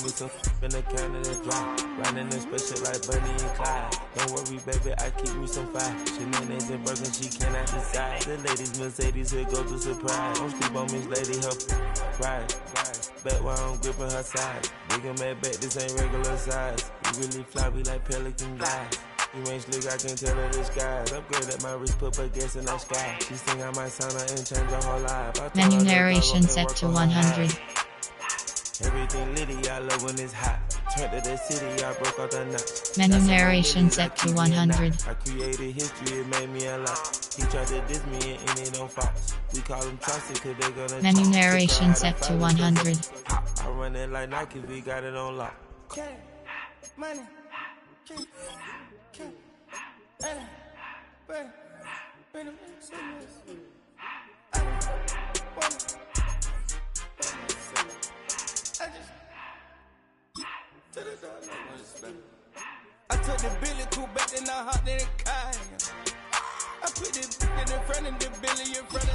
me some in the Canada dry. Riding in spaceship like Bunny and Clyde. Don't worry, baby, I keep me some fire. Shenanigans and Birkin, she cannot decide. The ladies, Mercedes, here go to surprise. Don't sleep on Miss Lady, help ride. Back while I'm gripping her side. Nigga mad back, this ain't regular size. You really fly, we like pelican guys. You ain't slick, I can tell her disguise. Upgrade at my wrist, put her gas in the sky. She think I might sign her and change her whole life. Menu narration set to 100. Everything litty, I love when it's hot. Turned to the city, I broke out the knots. Menu narration set to 100. I created history, it made me a lot. He tried to diss me and it on Fox. We call them Chauncey cause they gonna Menu narration set to 100. I run it like Nike, we got it on lock. Money. I took the Billy cool back and I hopped in the car. I put the in front of the Billy in front of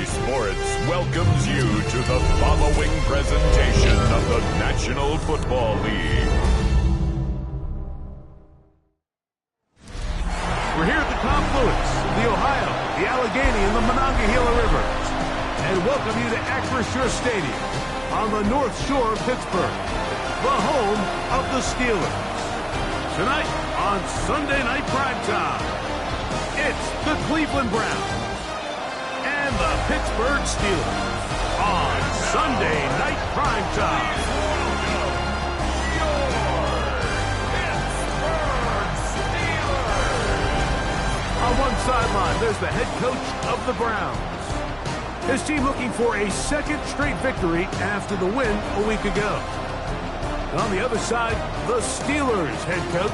Sports welcomes you to the following presentation of the National Football League. We're here at the confluence of the Ohio, the Allegheny, and the Monongahela Rivers, and welcome you to Acrisure Stadium on the North Shore of Pittsburgh, the home of the Steelers. Tonight on Sunday Night Primetime, it's the Cleveland Browns and the Pittsburgh Steelers on Sunday Night Primetime. On one sideline, there's the head coach of the Browns. His team looking for a second straight victory after the win a week ago. And on the other side, the Steelers head coach.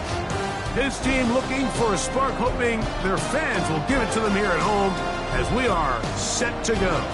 His team looking for a spark, hoping their fans will give it to them here at home as we are set to go.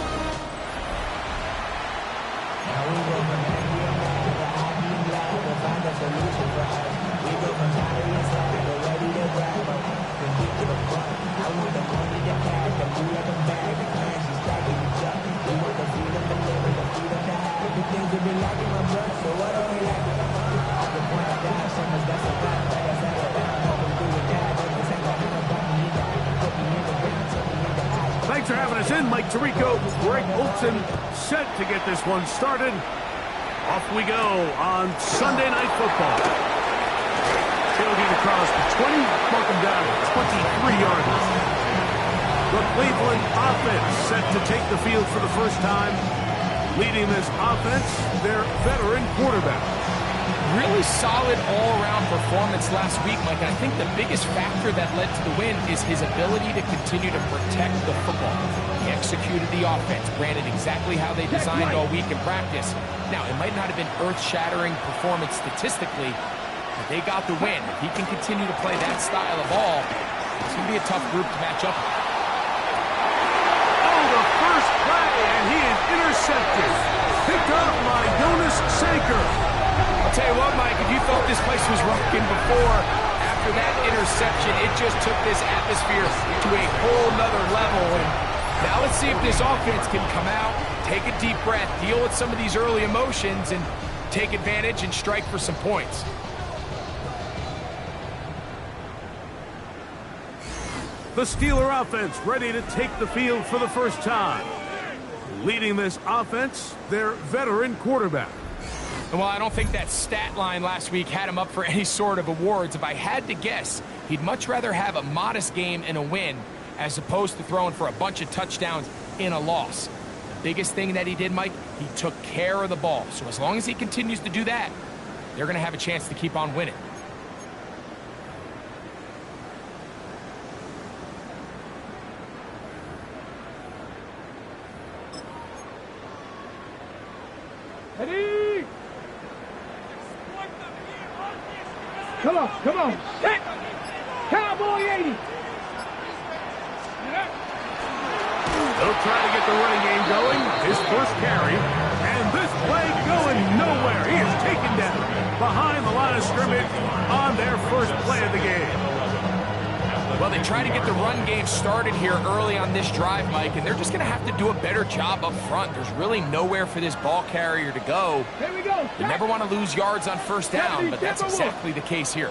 Thanks for having us in, Mike Tirico, Greg Olson, set to get this one started. Off we go on Sunday Night Football. Tailgate across the 20, mark him down at 23-yard line. The Cleveland offense set to take the field for the first time. Leading this offense, their veteran quarterback. Really solid all-around performance last week, Mike. I think the biggest factor that led to the win is his ability to continue to protect the football. He executed the offense, ran it exactly how they designed all week in practice. Now, it might not have been earth-shattering performance statistically, but they got the win. If he can continue to play that style of ball, it's going to be a tough group to match up with. Oh, the first play, and he is intercepted. Picked up by Jonas Sanker. I'll tell you what, Mike, if you thought this place was rocking before, after that interception, it just took this atmosphere to a whole nother level. And now let's see if this offense can come out, take a deep breath, deal with some of these early emotions, and take advantage and strike for some points. The Steeler offense ready to take the field for the first time. Leading this offense, their veteran quarterback. And while I don't think that stat line last week had him up for any sort of awards, if I had to guess, he'd much rather have a modest game and a win as opposed to throwing for a bunch of touchdowns in a loss. The biggest thing that he did, Mike, he took care of the ball. So as long as he continues to do that, they're going to have a chance to keep on winning. Ready? Come on. Hit! Cowboy 80! They'll try to get the running game going. His first carry. And this play going nowhere. He is taken down behind the line of scrimmage on their first play of the game. Well, they try to get the run game started here early on this drive, Mike, and they're just going to have to do a better job up front. There's really nowhere for this ball carrier to go. Here we go. You never want to lose yards on first down, but that's exactly the case here.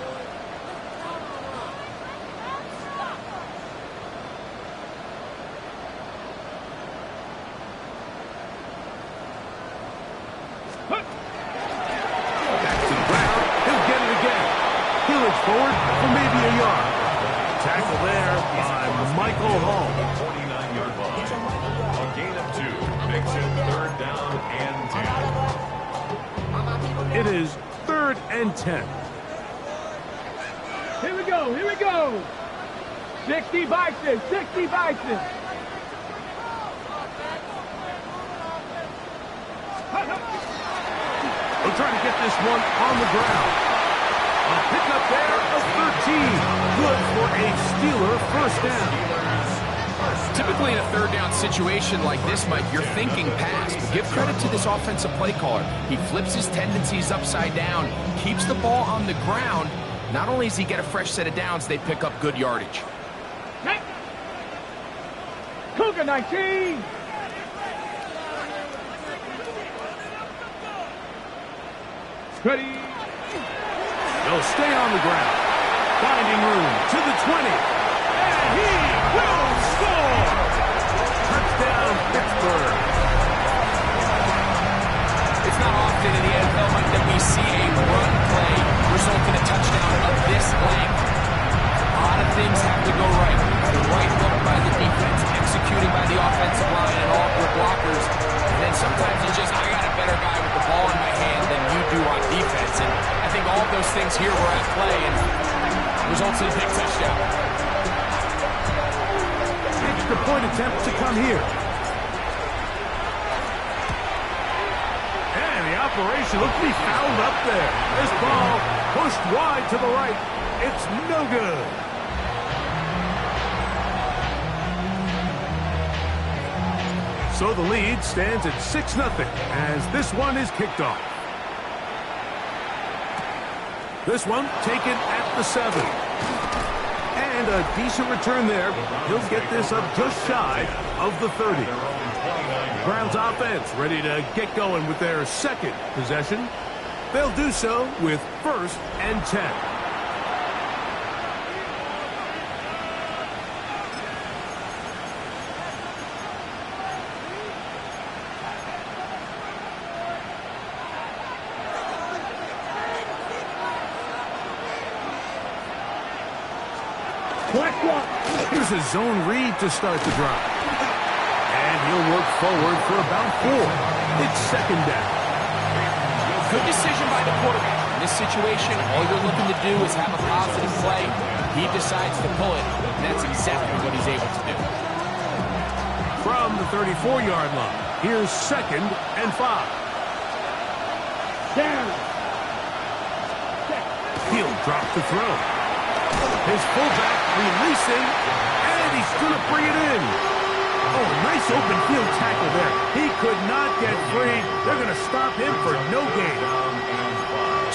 Forward for maybe a yard. Tackle there by Michael Hall. 49-yard line. A gain of 2 makes it 3rd down and 10. It is 3rd and 10. Here we go. Here we go. 60 Bison. 60 Bison. We'll try to get this one on the ground. A pickup there of 13. Good for a Steeler first down. Typically in a 3rd down situation like this, Mike, you're thinking pass. But give credit to this offensive play caller. He flips his tendencies upside down, keeps the ball on the ground. Not only does he get a fresh set of downs, they pick up good yardage. Cougar 19. Ready. They'll stay on the ground. Finding room to the 20. And he will score! Touchdown, Pittsburgh. It's not often in the NFL, Mike, that we see a run play result in a touchdown of this length. A lot of things have to go right. The right look by the defense, executing by the offensive line and all your blockers. And then sometimes it's just, I got a better guy with the ball in my hand than you do on defense. And I think all of those things here were at play and results in a big touchdown. Extra point attempt to come here. And the operation looks to be fouled up there. This ball pushed wide to the right. It's no good. So the lead stands at 6-0 as this one is kicked off. This one taken at the 7. And a decent return there. He'll get this up just shy of the 30. Browns offense ready to get going with their second possession. They'll do so with 1st and 10. Here's a zone read to start the drive. And he'll work forward for about 4. It's 2nd down. Good decision by the quarterback. In this situation, all you're looking to do is have a positive play. He decides to pull it, and that's exactly what he's able to do. From the 34-yard line, here's 2nd and 5. Down. He'll drop the throw. His fullback releasing, and he's going to bring it in. Oh, nice open field tackle there. He could not get free. They're going to stop him for no gain.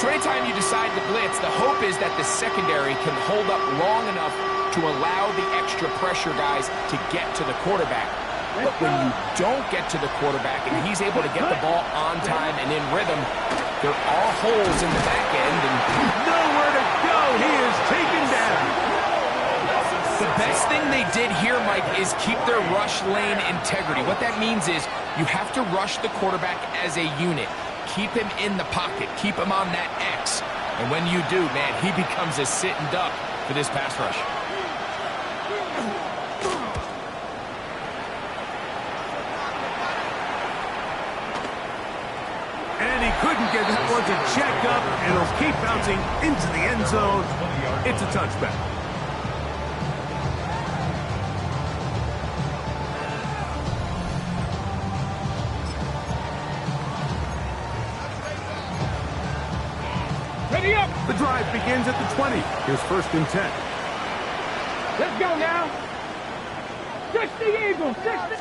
So anytime you decide to blitz, the hope is that the secondary can hold up long enough to allow the extra pressure guys to get to the quarterback. But when you don't get to the quarterback and he's able to get the ball on time and in rhythm, there are holes in the back end. And nowhere to go. He is taken down. The best thing they did here, Mike, is keep their rush lane integrity. What that means is you have to rush the quarterback as a unit. Keep him in the pocket. Keep him on that X. And when you do, man, he becomes a sitting duck for this pass rush. And he couldn't get that one to check up, and it'll keep bouncing into the end zone. It's a touchback. Ready up. The drive begins at the 20. Here's 1st and 10. Let's go now. 60 Eagles. 60.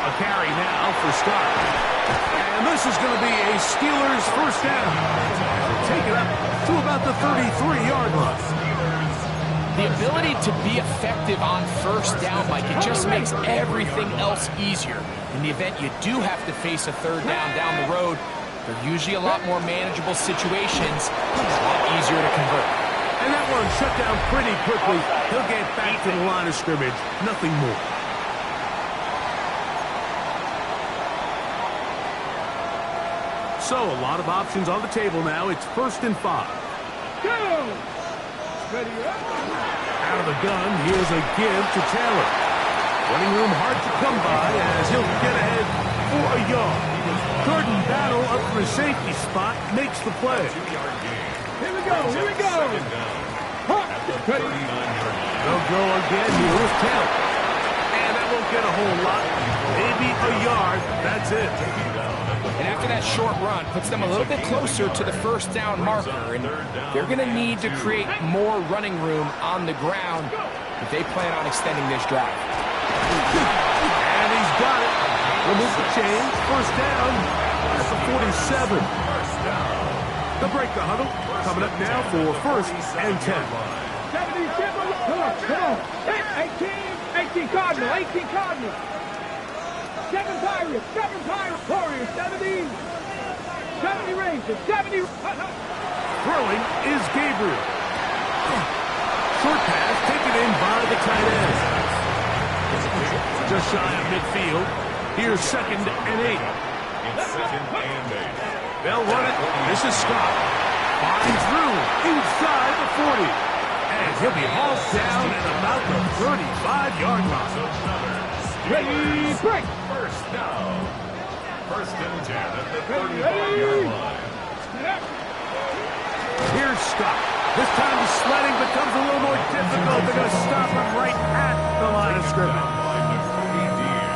A carry now for Stark. And this is going to be a Steelers first down. They'll take it up to about the 33-yard line. The ability to be effective on first down, Mike, it just makes everything else easier. In the event you do have to face a third down the road, they're usually a lot more manageable situations, a lot easier to convert. And that one shut down pretty quickly. He'll get back to the line of scrimmage, nothing more. So, a lot of options on the table now. It's 1st and 5. Go! Ready up. Out of the gun, here's a give to Taylor. Running room hard to come by as he'll get ahead for a yard. Curtin battle up for a safety spot, makes the play. Here we go, here we go. Ready. They'll go again here with Taylor. And that won't get a whole lot. Maybe a yard, that's it. And after that short run, puts them a little bit closer to the first down marker. And they're going to need to create more running room on the ground if they plan on extending this drive. And he's got it. Remove the chains. First down at the 47. They'll break the huddle. Coming up now for 1st and 10. 70, come on. 18 Cardinal, 18 Cardinal. 7 Pirates, Warriors, 70 Rangers, 70. Throwing is Gabriel. Short pass taken in by the tight end. Just shy of midfield. Here's 2nd and 8. They'll run it. This is Scott. Finds room inside the 40. And he'll be hauled down at about the 35-yard line. Ready, break. First down. 1st and 10 at the 35-yard line. Here's Scott. This time the sledding becomes a little more difficult. They're going to stop him right at the line of scrimmage.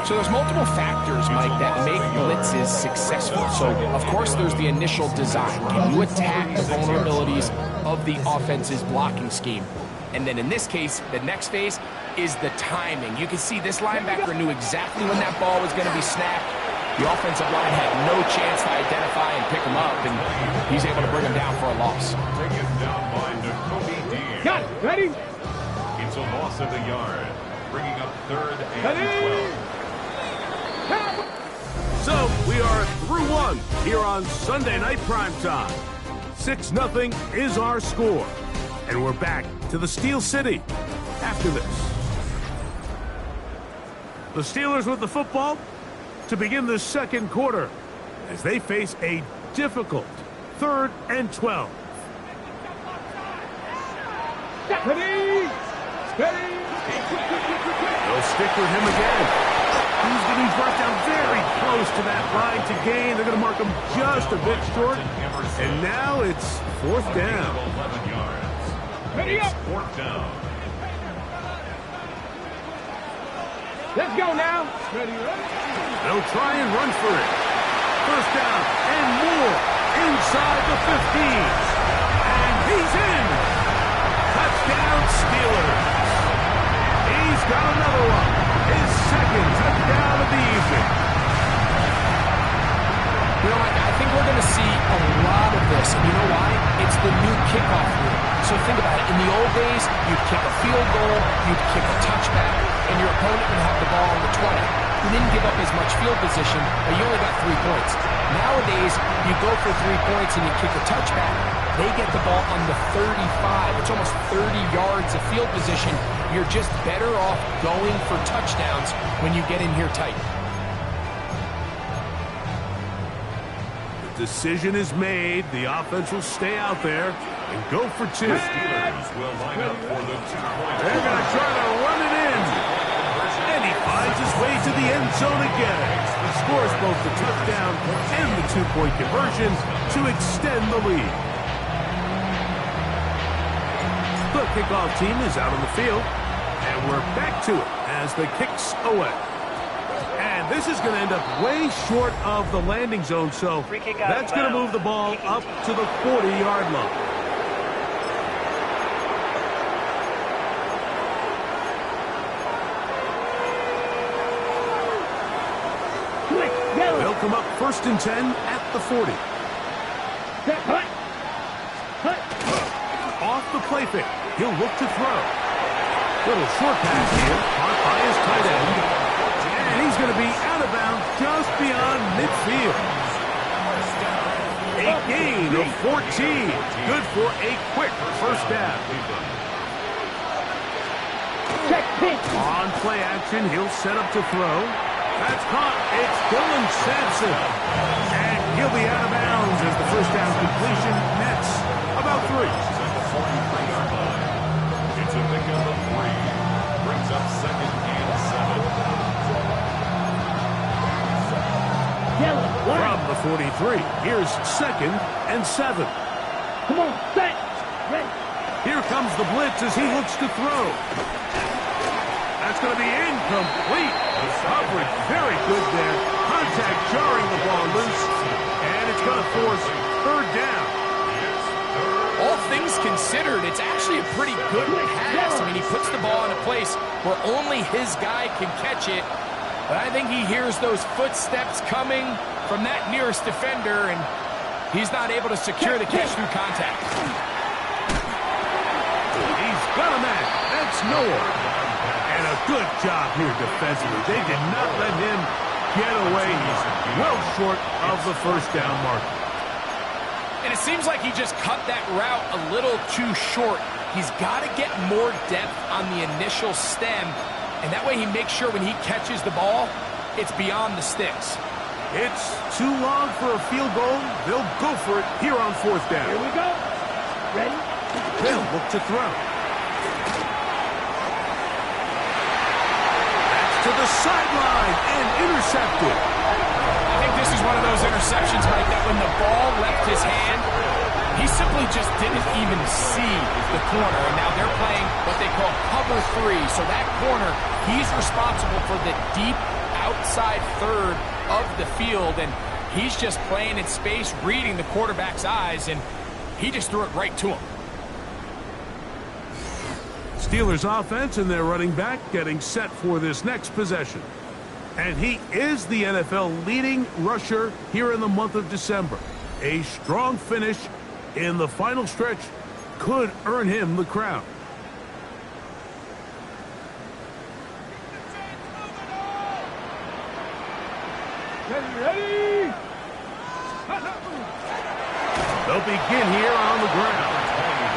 So there's multiple factors, Mike, that make blitzes successful. So, of course, there's the initial design. Can you attack the vulnerabilities of the offense's blocking scheme? And then in this case, the next phase is the timing. You can see this linebacker knew exactly when that ball was going to be snapped. The offensive line had no chance to identify and pick him up, and he's able to bring him down for a loss. Taken down by Nakobe Dean. Got it, ready? It's a loss of a yard, bringing up 3rd and 12. So, we are through one here on Sunday Night Primetime. 6-0 is our score. And we're back to the Steel City after this. The Steelers with the football to begin the 2nd quarter as they face a difficult 3rd and 12. Ready, steady. They'll stick with him again. He's getting brought down very close to that line to gain. They're going to mark him just a bit short. And now it's 4th down. 11 yards. Ready up. 4th down. Let's go now. Ready up. They'll try and run for it. 1st down and more inside the 15. And he's in. Touchdown Steelers. He's got another one. His 2nd touchdown of the evening. You know, I think we're going to see a lot of this. And you know why? It's the new kickoff rule. So think about it. In the old days, you'd kick a field goal, you'd kick a touchback, and your opponent would have the ball on the 20. You didn't give up as much field position, but you only got 3 points. Nowadays, you go for 3 points and you kick a touchback. They get the ball on the 35. It's almost 30 yards of field position. You're just better off going for touchdowns when you get in here tight. The decision is made. The offense will stay out there and go for 2. Steelers will line up for the 2-point. They're going to try to run it in. And he finds his way to the end zone again. He scores both the touchdown and the 2-point conversion to extend the lead. The kickoff team is out on the field, and we're back to it as the kicks away. And this is going to end up way short of the landing zone, so that's going to move the ball up to the 40-yard line. They'll come up 1st and 10 at the 40. Off the play fake. He'll look to throw. Little short pass here, caught by his tight end. And he's going to be out of bounds just beyond midfield. A gain of 14. Good for a quick first down. Check pitch. On play action, he'll set up to throw. That's caught. It's Dylan Sampson. And he'll be out of bounds as the first down completion nets about 3. It's a pickup of 3. Brings up 2nd and 7. Yellow. From the 43, here's 2nd and 7. Come on, set. Ready. Here comes the blitz as he looks to throw. That's going to be incomplete. Coverage very good there. Contact jarring the ball loose. And it's going to force 3rd down. All things considered, it's actually a pretty good pass. I mean, he puts the ball in a place where only his guy can catch it. But I think he hears those footsteps coming from that nearest defender, and he's not able to secure the catch through contact. He's got a man. That's Noah. And a good job here defensively. They did not let him get away. He's well short of the first down mark. And it seems like he just cut that route a little too short. He's got to get more depth on the initial stem, and that way he makes sure when he catches the ball, it's beyond the sticks. It's too long for a field goal. They'll go for it here on 4th down. Here we go. Ready. They'll look to throw. To the sideline and intercepted. I think this is one of those interceptions, Mike, that when the ball left his hand, he simply just didn't even see the corner. And now they're playing what they call cover 3. So that corner, he's responsible for the deep outside 3rd of the field. And he's just playing in space, reading the quarterback's eyes, and he just threw it right to him. Steelers offense and their running back getting set for this next possession. And he is the NFL leading rusher here in the month of December. A strong finish in the final stretch could earn him the crown. Ready. They'll begin here on the ground.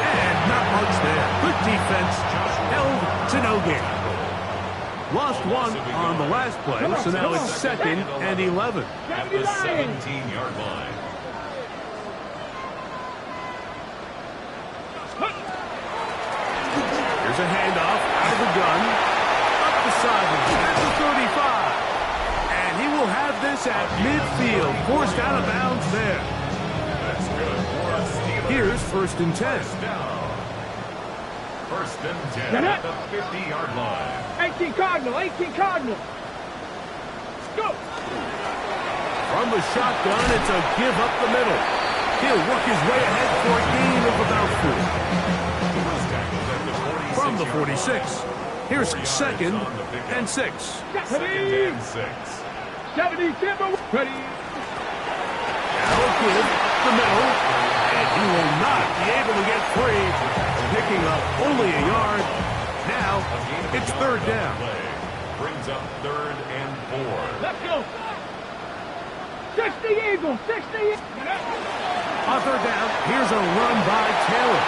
And not much there. Good defense. Held to no gain. Lost 1 on the last play, so now it's 2nd and 11. At the 17-yard line. Here's a handoff out of the gun. Up the sideline at the 35. And he will have this at midfield. Forced out of bounds there. That's good for a Steelers. Here's 1st and 10. Down. 1st and 10 at the 50-yard line. 18 Cardinal. 18 Cardinal. Let's go. From the shotgun, it's a give up the middle. He'll work his way ahead for a gain of about 4. From the 46, here's 2nd and 6. 2nd and 6. 70 Timber. Ready. Now give the middle, and he will not be able to get free. Picking up only a yard. Now it's 3rd down. Brings up 3rd and 4. Let's go. 60 Eagles. 60. On 3rd down, here's a run by Taylor.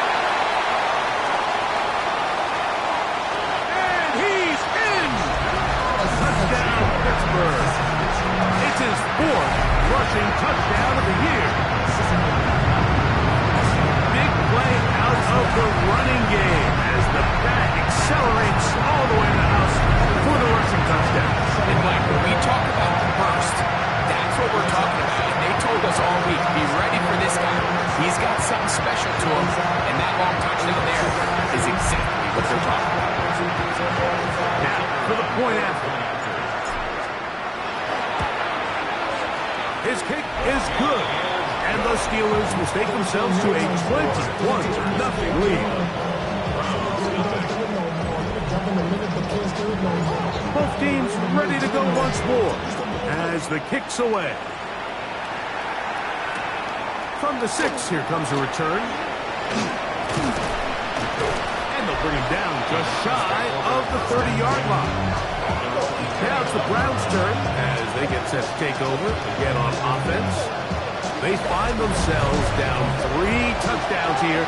And he's in! Touchdown, Pittsburgh. It's his 4th rushing touchdown of the year. Big play out of the running game as the back accelerates all the way to the house for the rushing touchdown. And Mike, when we talk about the burst, that's what we're talking about. And they told us all week, be ready for this guy. He's got something special to him, and that long touchdown there is exactly what they're talking about. Now for the point after. His kick is good, and the Steelers will take themselves to a 21-0 lead. Both teams ready to go once more as the kick's away. From the 6, here comes a return. And And they'll bring him down just shy of the 30-yard line. Now it's the Browns' turn as they get set to take over again on offense. They find themselves down 3 touchdowns here,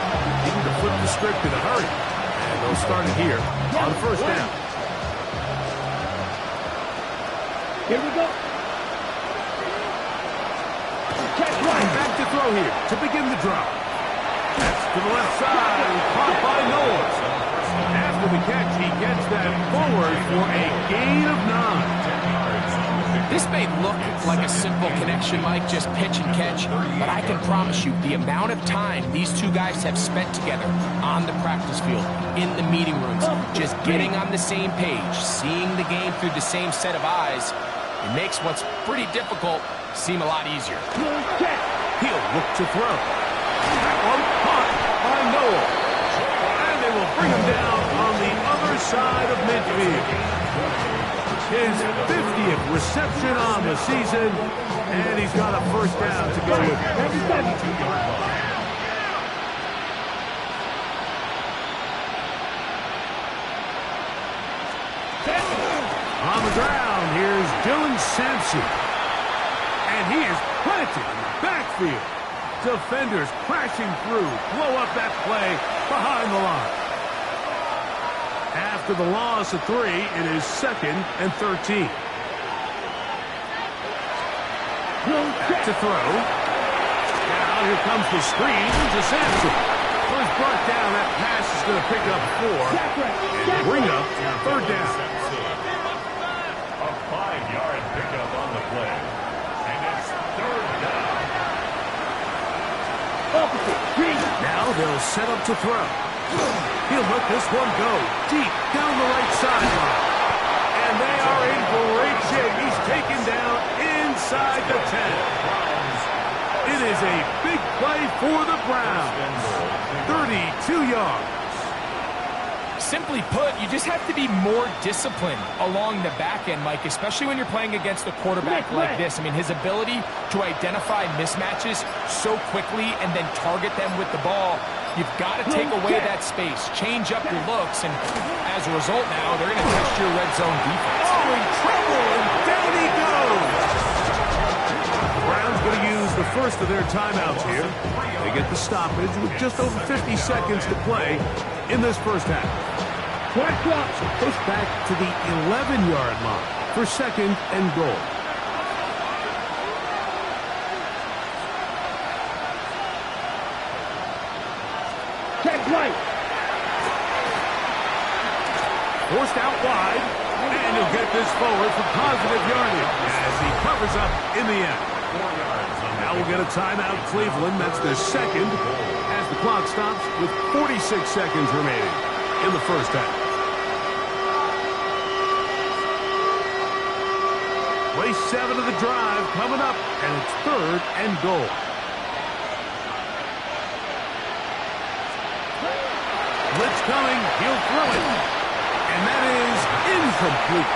needing to flip the script in a hurry. And they'll start it here on first down. Here we go. Catch right. Back to throw here to begin the drive. That's to the left side, caught by Noah. After the catch, he gets that forward for a gain of 9. This may look like a simple connection, Mike, just pitch and catch, but I can promise you the amount of time these two guys have spent together on the practice field, in the meeting rooms, just getting on the same page, seeing the game through the same set of eyes, it makes what's pretty difficult seem a lot easier. He'll look to throw. That one caught by Noah. And they will bring him down on the other side of midfield. His 50th reception on the season, and he's got a first down to go with it. On the ground, here's Dylan Sampson. And he is planted in the backfield. Defenders crashing through, blow up that play behind the line. After the loss of 3, it is 2nd and 13. Back to throw. Now here comes the screen to Sampson. First brought down, that pass is going to pick up 4 and bring up 3rd down. A 5-yard pickup on the play. And it's 3rd down. Now they'll set up to throw. He'll let this one go deep down the right sideline. And they are in great shape. He's taken down inside the 10. It is a big play for the Browns. 32 yards. Simply put, you just have to be more disciplined along the back end, Mike, especially when you're playing against a quarterback like this. I mean, his ability to identify mismatches so quickly and then target them with the ball, you've got to take away that space, change up your looks, and as a result now, they're going to test your red zone defense. Oh, in trouble, and down he goes. The Browns going to use the first of their timeouts here. They get the stoppage with just over 50 seconds to play in this first half. Push back to the 11-yard line for 2nd and goal. Check right. Forced out wide, and he'll get this forward for positive yardage as he covers up in the end. Now we'll get a timeout, Cleveland. That's their 2nd as the clock stops with 46 seconds remaining in the first half. Play 7 of the drive coming up, and it's 3rd and goal. Blitz coming, he'll throw it, and that is incomplete.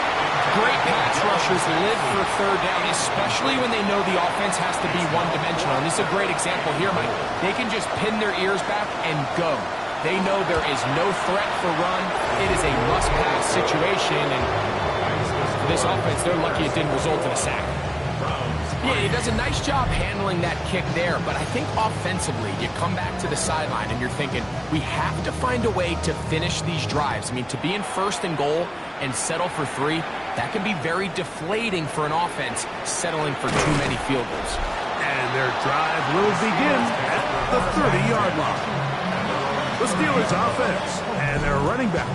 Great pass rushers live for 3rd down, especially when they know the offense has to be one-dimensional. And this is a great example here, Mike. They can just pin their ears back and go. They know there is no threat for run. It is a must-pass situation, and for this offense, they're lucky it didn't result in a sack. Yeah, he does a nice job handling that kick there, but I think offensively, you come back to the sideline and you're thinking, we have to find a way to finish these drives. I mean, to be in 1st and goal and settle for 3, that can be very deflating for an offense settling for too many field goals. And their drive will begin at the 30-yard line. The Steelers offense and their running back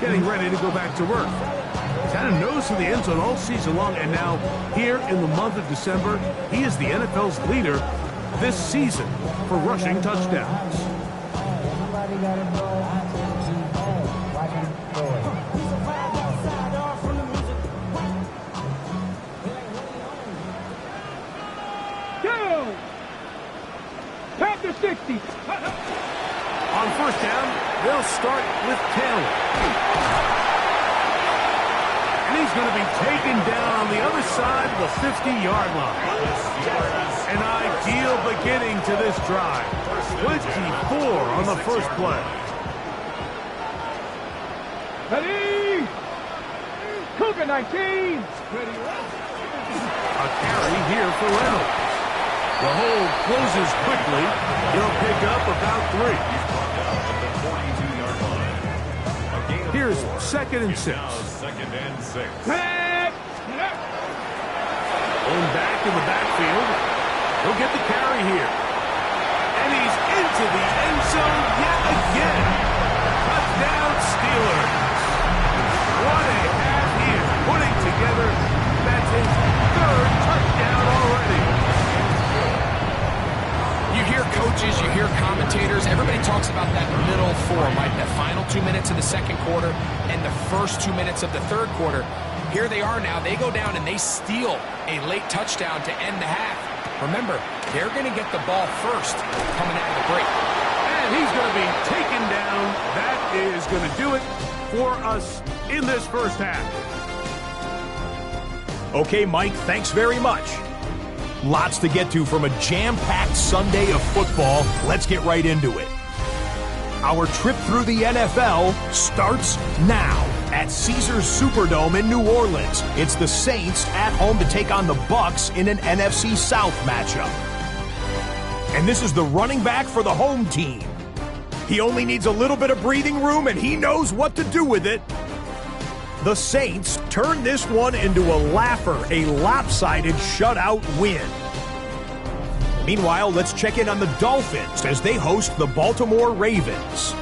getting ready to go back to work. Kind of nose to the end zone all season long, and now here in the month of December, he is the NFL's leader this season for rushing touchdowns. Down. Panther 60. On first down, they'll start with Taylor. And he's going to be taken down on the other side of the 50-yard line. An ideal beginning to this drive. 24 on the first play. Ready? Cougar 19. A carry here for Reynolds. The hole closes quickly. He'll pick up about 3. He's brought down at the 42-yard line. A gain of Here's 4. second and 6. Now 2nd and 6. Going back in the backfield. He'll get the carry here. And he's into the end zone yet again. Touchdown Steelers. What a half here. Putting together, that's his 3rd touchdown already. You hear coaches, you hear commentators, everybody talks about that middle 4, right? The final 2 minutes of the second quarter and the first 2 minutes of the third quarter. Here they are now. They go down and they steal a late touchdown to end the half. Remember, they're going to get the ball first coming out of the break. And he's going to be taken down. That is going to do it for us in this first half. Okay, Mike, thanks very much. Lots to get to from a jam-packed Sunday of football. Let's get right into it. Our trip through the NFL starts now at Caesars Superdome in New Orleans. It's the Saints at home to take on the Bucs in an NFC South matchup. And this is the running back for the home team. He only needs a little bit of breathing room, and he knows what to do with it. The Saints turn this one into a laugher, a lopsided shutout win. Meanwhile, let's check in on the Dolphins as they host the Baltimore Ravens.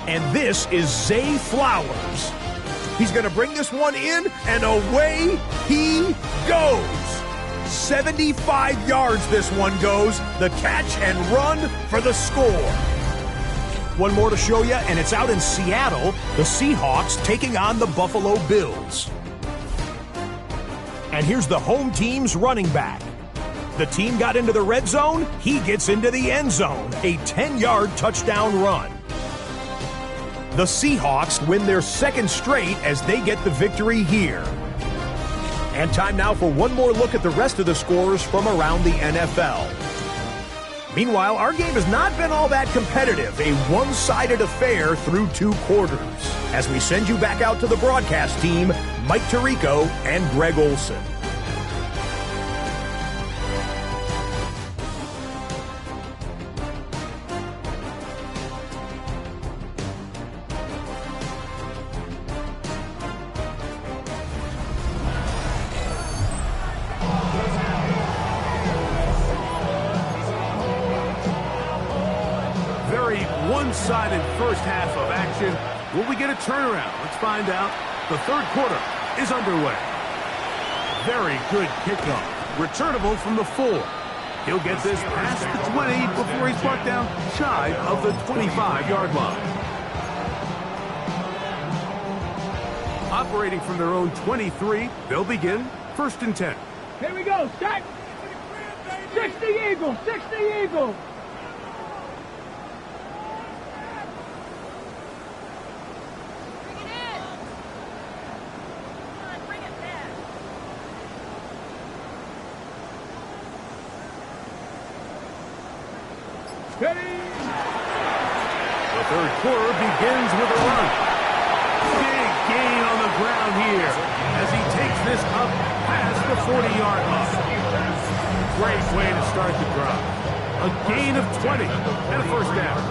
And this is Zay Flowers. He's going to bring this one in, and away he goes. 75 yards this one goes. The catch and run for the score. One more to show you, and it's out in Seattle. The Seahawks taking on the Buffalo Bills. And here's the home team's running back. The team got into the red zone. He gets into the end zone. A 10-yard touchdown run. The Seahawks win their 2nd straight as they get the victory here. And time now for one more look at the rest of the scores from around the NFL. Meanwhile, our game has not been all that competitive, a one-sided affair through 2 quarters. As we send you back out to the broadcast team, Mike Tirico and Greg Olson. One-sided first half of action. Will we get a turnaround? Let's find out. The 3rd quarter is underway. Very good kickoff. Returnable from the 4. He'll get this past the 20 before he's brought down shy of the 25-yard line. Operating from their own 23, they'll begin 1st and 10. Here we go. Set. 60 Eagles. 60 Eagles. The 3rd quarter begins with a run. Big gain on the ground here as he takes this up past the 40-yard line. Great way to start the drive. A gain of 20 and a first down.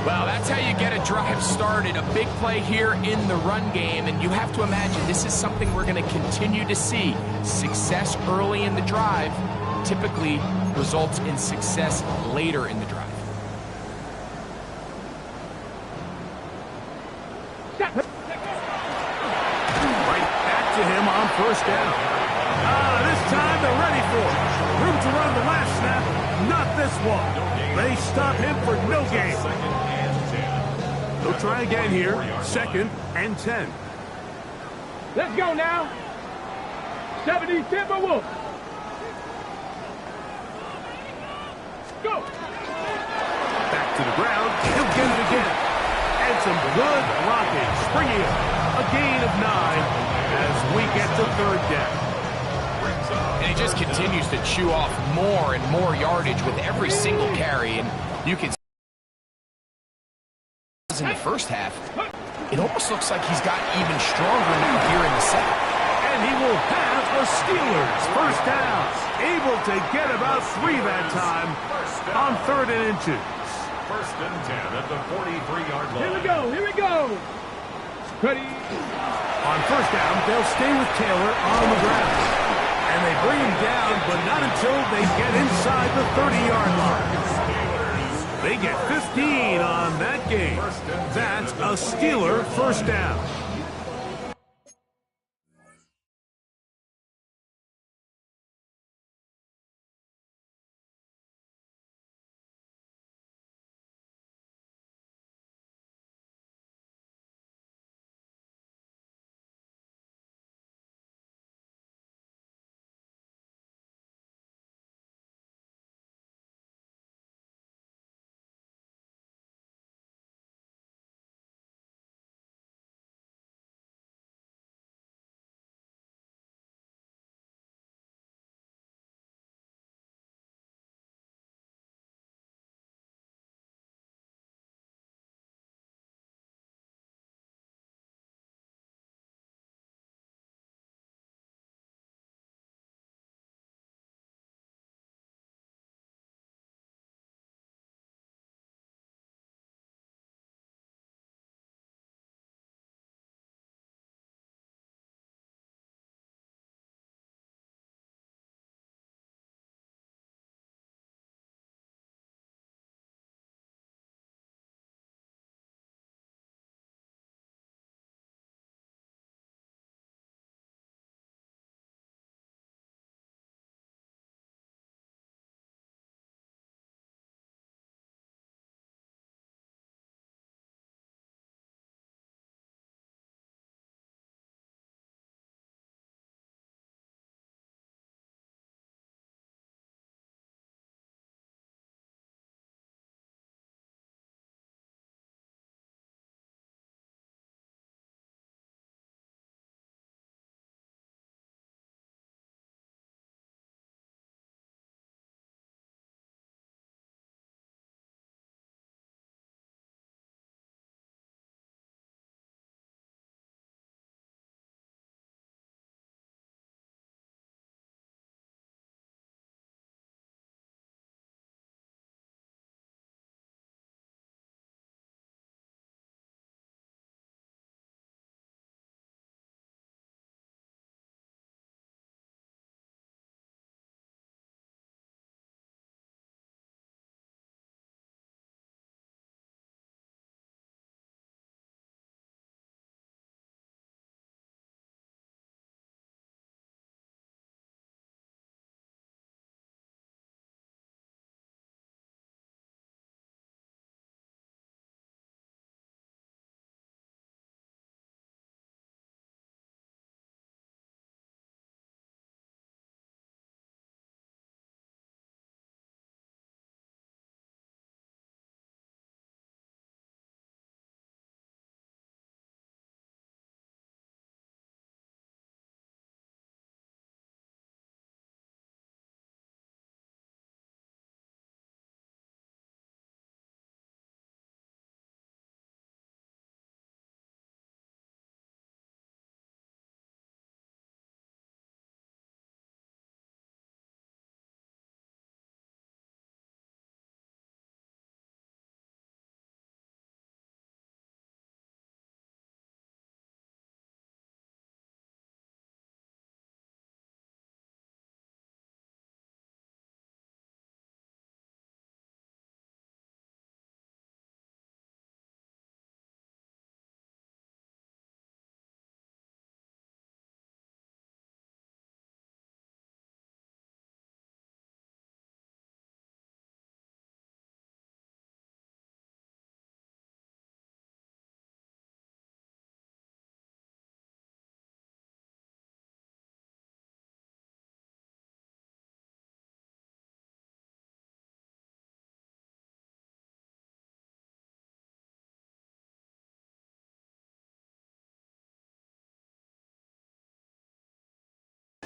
Well, that's how you get a drive started. A big play here in the run game, and you have to imagine this is something we're going to continue to see. Success early in the drive typically results in success later in the drive. Right back to him on first down. This time they're ready for it. Room to run the last snap. Not this one. They stop him for no gain. 2nd and 10. They'll try again here. 2nd and 10. Let's go now. 70 Timberwolves. Go. Back to the ground. He'll get it again. And some good blocking. Springing up. A gain of 9 as we get to 3rd down. And he just continues to chew off more and more yardage with every single carry. And you can see in the first half, it almost looks like he's gotten even stronger now here in the second. And he will have the Steelers first down. Able to get about 3 that time on 3rd and inches. First and 10 at the 43-yard line. Here we go. Ready. On first down, they'll stay with Taylor on the ground. And they bring him down, but not until they get inside the 30-yard line. They get 15 on that game. That's a Steeler first down.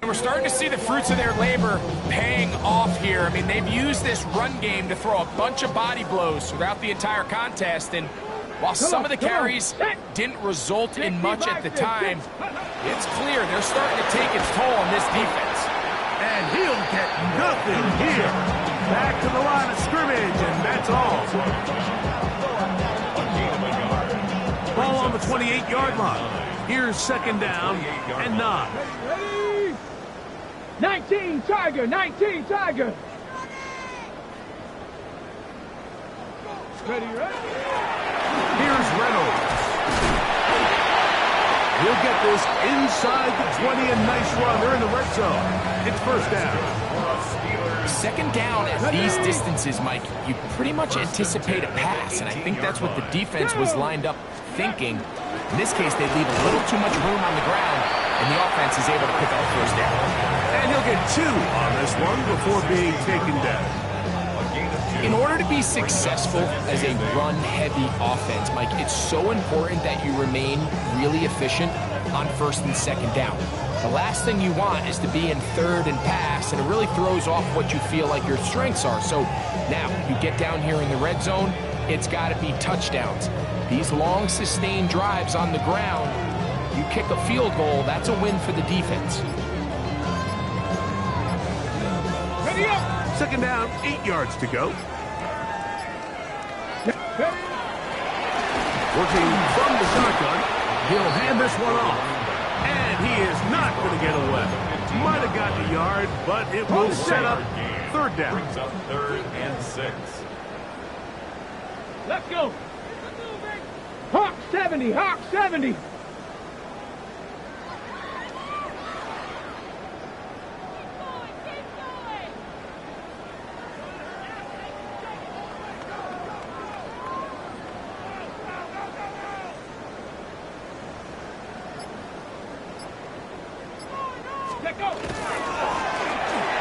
We're starting to see the fruits of their labor paying off here. I mean, they've used this run game to throw a bunch of body blows throughout the entire contest, and While some of the carries didn't result in much at the time, it's clear they're starting to take its toll on this defense. And he'll get nothing here. Back to the line of scrimmage, and that's all. Ball on the 28-yard line. Here's second down and 9. 19, Tiger, 19, Tiger. Ready, ready. Here's Reynolds. He'll get this inside the 20, and nice run. They're in the red zone. It's first down. Second down at these distances, Mike, you pretty much anticipate a pass, and I think that's what the defense was lined up thinking. In this case, they leave a little too much room on the ground, and the offense is able to pick up a first down. And he'll get 2 on this one before being taken down. In order to be successful as a run-heavy offense, Mike, it's so important that you remain really efficient on first and second down. The last thing you want is to be in third and pass, and it really throws off what you feel like your strengths are. So now you get down here in the red zone, it's got to be touchdowns. These long, sustained drives on the ground, you kick a field goal, that's a win for the defense. Ready up. Second down, 8 yards to go. Working from the shotgun, he'll hand this one off. And he is not going to get away. Might have gotten a yard, but it will set up third down. Brings up 3rd and 6. Let's go. Hawk 70, Hawk 70.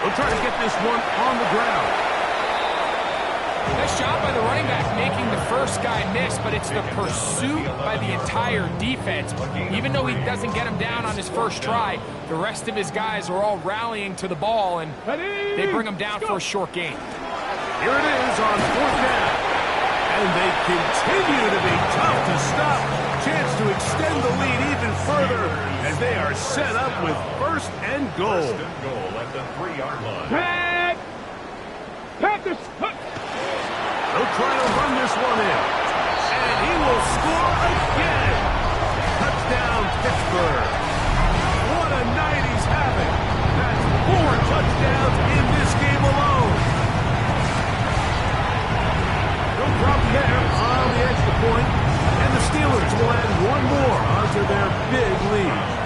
We'll try to get this one on the ground. Nice job by the running back making the first guy miss, but it's the pursuit by the entire defense. Even though he doesn't get him down on his first try, the rest of his guys are all rallying to the ball, and they bring him down for a short gain. Here it is on 4th down. And they continue to be tough to stop. Chance to extend the lead even further as they are set up with first and goal. First and goal at the 3-yard line. Panthers. They'll try to run this one in. And he will score again. Touchdown, Pittsburgh. What a night he's having. That's 4 touchdowns in this game alone. No problem there on the extra point. And the Steelers will add one more onto their big lead.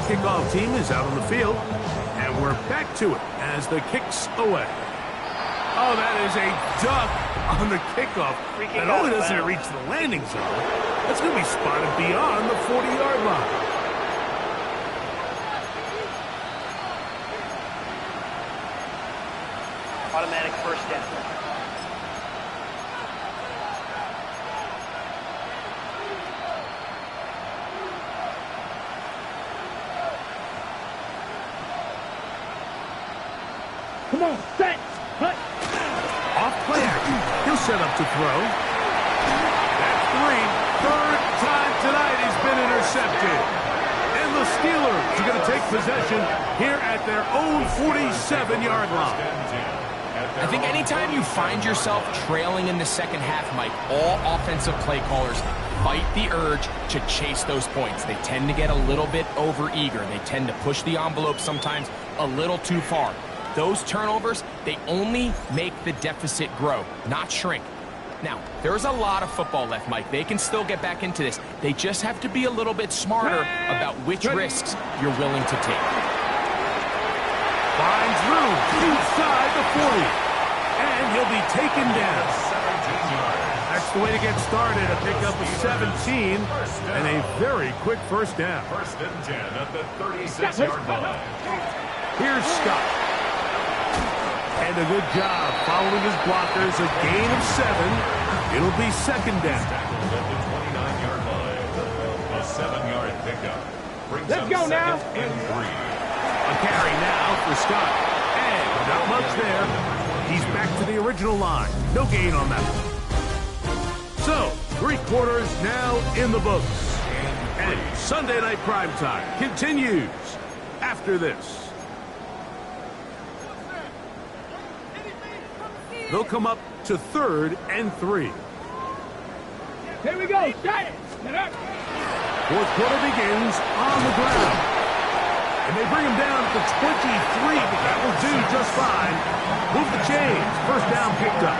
Kickoff team is out on the field, and we're back to it as the kick's away. Oh, that is a duck on the kickoff. Not only doesn't it reach the landing zone, it's going to be spotted beyond the 40-yard line. Automatic first down. Come on, set. Hut. Off play action. He'll set up to throw. That's 3. Third time tonight he's been intercepted. And the Steelers are going to take possession here at their own 47-yard line. I think anytime you find yourself trailing in the second half, Mike, all offensive play callers fight the urge to chase those points. They tend to get a little bit overeager. They tend to push the envelope sometimes a little too far. Those turnovers, they only make the deficit grow, not shrink. Now, there's a lot of football left, Mike. They can still get back into this. They just have to be a little bit smarter about which risks you're willing to take. Finds room inside the 40. And he'll be taken down. That's the way to get started. A pickup of 17 and a very quick first down. First and 10 at the 36-yard line. Here's Scott. And a good job following his blockers. A gain of 7. It'll be second down. Tackled at the 29-yard line. A 7-yard pickup. Brings Let's up go now. 2nd and 3. A carry now for Scott. And not much there. He's back to the original line. No gain on that one. So, 3 quarters now in the books. And Sunday Night Primetime continues after this. They'll come up to 3rd and 3. Here we go. Set it. Get up. 4th quarter begins on the ground. And they bring him down to 23, but that will do just fine. Move the chains. First down picked up.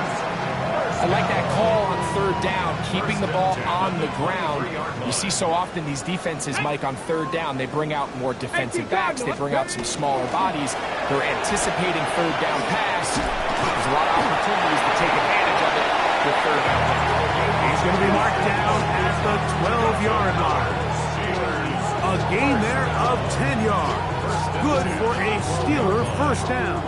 I like that call on 3rd down, keeping the ball on the ground. You see so often these defenses, Mike, on 3rd down, they bring out more defensive backs. They bring out some smaller bodies. They're anticipating 3rd down pass. There's a lot of opportunities to take advantage of it with 3rd down. He's going to be marked down at the 12-yard line. A gain there of 10 yards. Good for a Steeler first down.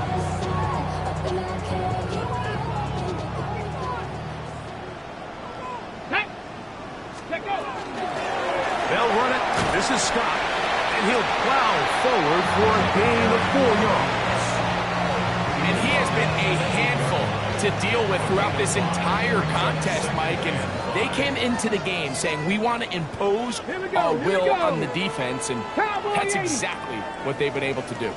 They'll run it. This is Scott. And he'll plow forward for a gain of 4 yards. And he has been a handful to deal with throughout this entire contest, Mike. And they came into the game saying, we want to impose our will on the defense. And that's exactly what they've been able to do.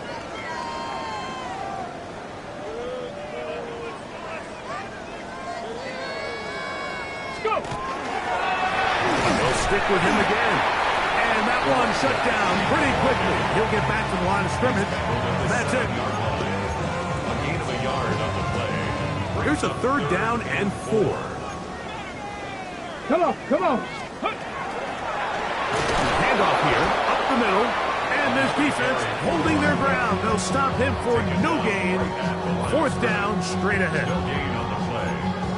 Let's go. They'll stick with him again. And that one shut down pretty quickly. He'll get back to the line of scrimmage. That's it. A gain of a yard on the play. Here's a 3rd down and 4. Come on. Come on. Handoff here, up the middle, and this defense holding their ground. They'll stop him for no gain. 4th down, straight ahead. Gain on the play.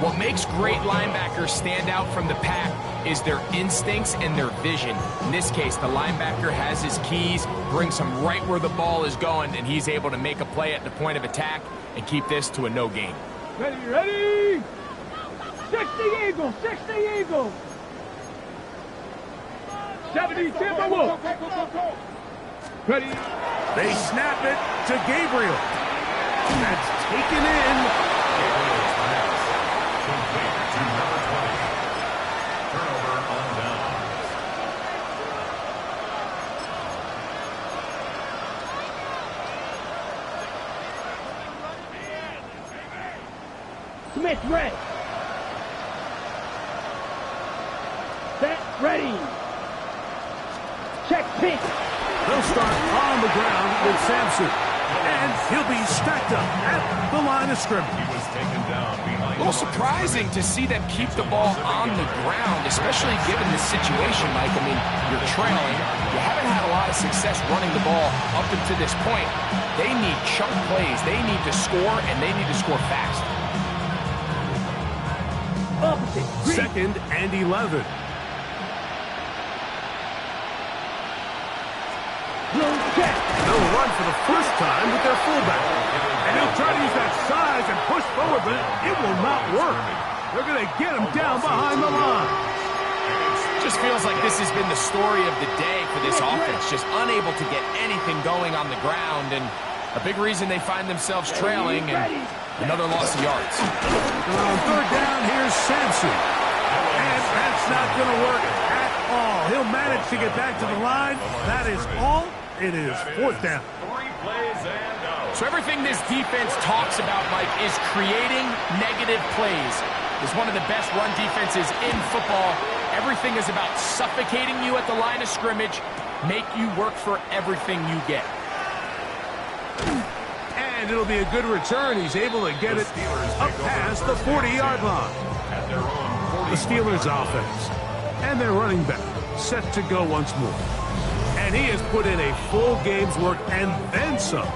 What makes great linebackers stand out from the pack is their instincts and their vision. In this case, the linebacker has his keys, brings him right where the ball is going, and he's able to make a play at the point of attack and keep this to a no gain. Ready? 60 Eagles, 60 Eagles. 70 Timberwolves. Ready? They snap it to Gabriel. That's taken in. Gabriel's pass. Complete to number 20. Turnover on downs. Smith red. Set ready. Check pitch. They'll start on the ground with Sampson. And he'll be stacked up at the line of scrimmage. He was taken down behind. A little surprising to see them keep the ball on the ground, especially given the situation, Mike. I mean, you're trailing. You haven't had a lot of success running the ball up until this point. They need chunk plays. They need to score, and they need to score fast. Opposite. 2nd and 11. Blue check. They'll run for the first time with their fullback. And he'll try to use that size and push forward, but it will not work. They're going to get him down behind the line. Just feels like this has been the story of the day for this offense. Just unable to get anything going on the ground, and a big reason they find themselves trailing, and another loss of yards. On 3rd down, here's Sampson. And that's not going to work at all. He'll manage to get back to the line. That is all. It is 4th down. 3 plays and out. So everything this defense talks about, Mike, is creating negative plays. It's one of the best run defenses in football. Everything is about suffocating you at the line of scrimmage, make you work for everything you get. And it'll be a good return. He's able to get it up past the 40-yard line. At their own 40. The Steelers offense. And their running back set to go once more. And he has put in a full game's work and then some.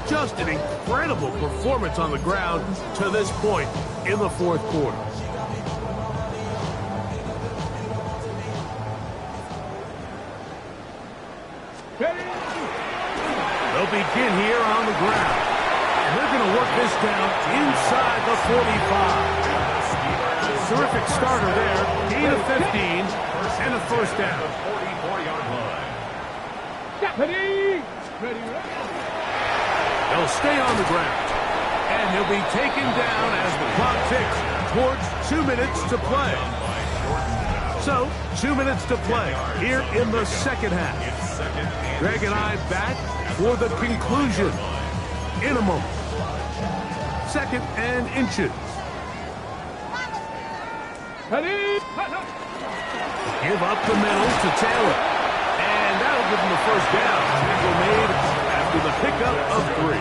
Just an incredible performance on the ground to this point in the 4th quarter. They'll begin here on the ground. And they're going to work this down inside the 45. Terrific starter there. Gain of 15 and a first down. 44-yard line. Ready. He'll stay on the ground. And he'll be taken down as the clock ticks towards 2 minutes to play. So, 2 minutes to play here in the second half. Greg and I back for the conclusion in a moment. 2nd and inches. Ready. Give up the middle to Taylor. And that'll give him the first down. Tackle made after the pickup of 3.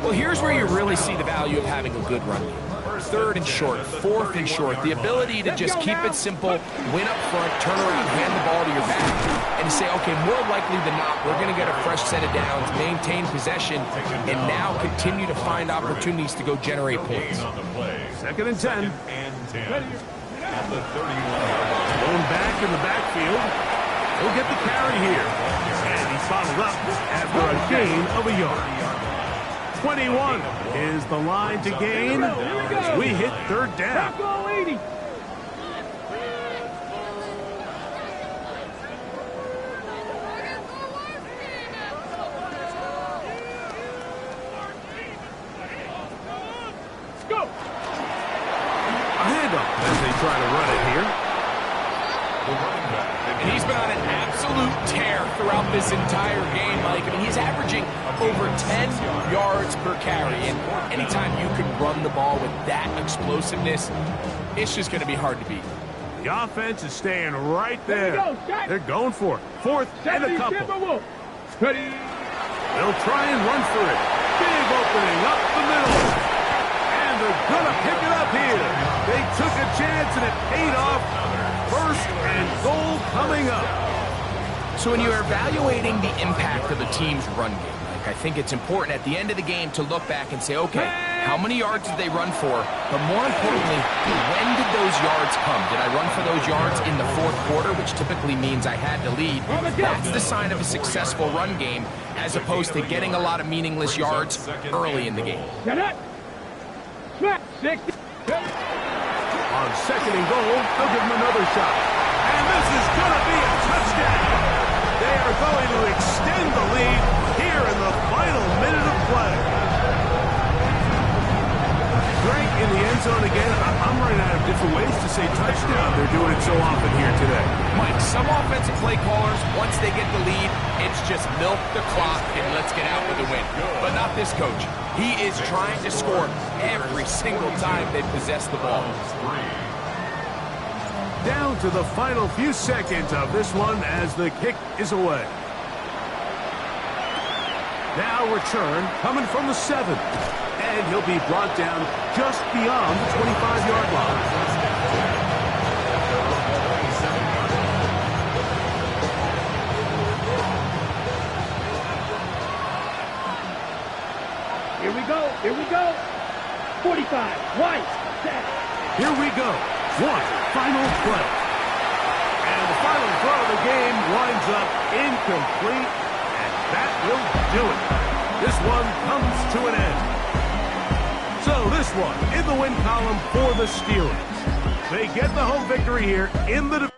Well, here's where you really see the value of having a good run game. 3rd and short, 4th and short, the ability to just keep it simple, win up front, turn around, hand the ball to your back, and say, okay, more likely than not, we're going to get a fresh set of downs, maintain possession, and now continue to find opportunities to go generate points. 2nd and 10. At the 31-yard Going back in the backfield. He'll get the carry here. And he's followed up after a gain of a yard. 21 is the line to gain as we hit 3rd down. Tackle 80. Go. A handoff as they try to run it here. And he's been on an absolute tear throughout this entire game, Mike. I mean, he's averaging over 10 yards per carry. And anytime you can run the ball with that explosiveness, it's just going to be hard to beat. The offense is staying right there. They're going for it. 4th and a couple. Ready. They'll try and run for it. Big opening up the middle. And they're going to pick it up here. They took a chance and it paid off. 1st and goal coming up. So when you're evaluating the impact of a team's run game, Mike, I think it's important at the end of the game to look back and say, okay, how many yards did they run for? But more importantly, when did those yards come? Did I run for those yards in the 4th quarter, which typically means I had to lead? That's the sign of a successful run game, as opposed to getting a lot of meaningless yards early in the game. Get it. Snap. 60. On 2nd and goal, they'll give him another shot. And this is going to be a touchdown. They are going to extend the lead here in the final minute of play. Greg in the end zone again. I'm running out of different ways to say touchdown. They're doing it so often here today. Mike, some offensive play callers, once they get the lead, it's just milk the clock and let's get out with a win. But not this coach. He is trying to score every single time they possess the ball. Down to the final few seconds of this one as the kick is away. Now return coming from the 7. And he'll be brought down just beyond the 25-yard line. Here we go. Here we go. 45. White. Set. Here we go. One final play. And the final throw of the game winds up incomplete. And that will do it. This one comes to an end. So this one in the win column for the Steelers. They get the home victory here in the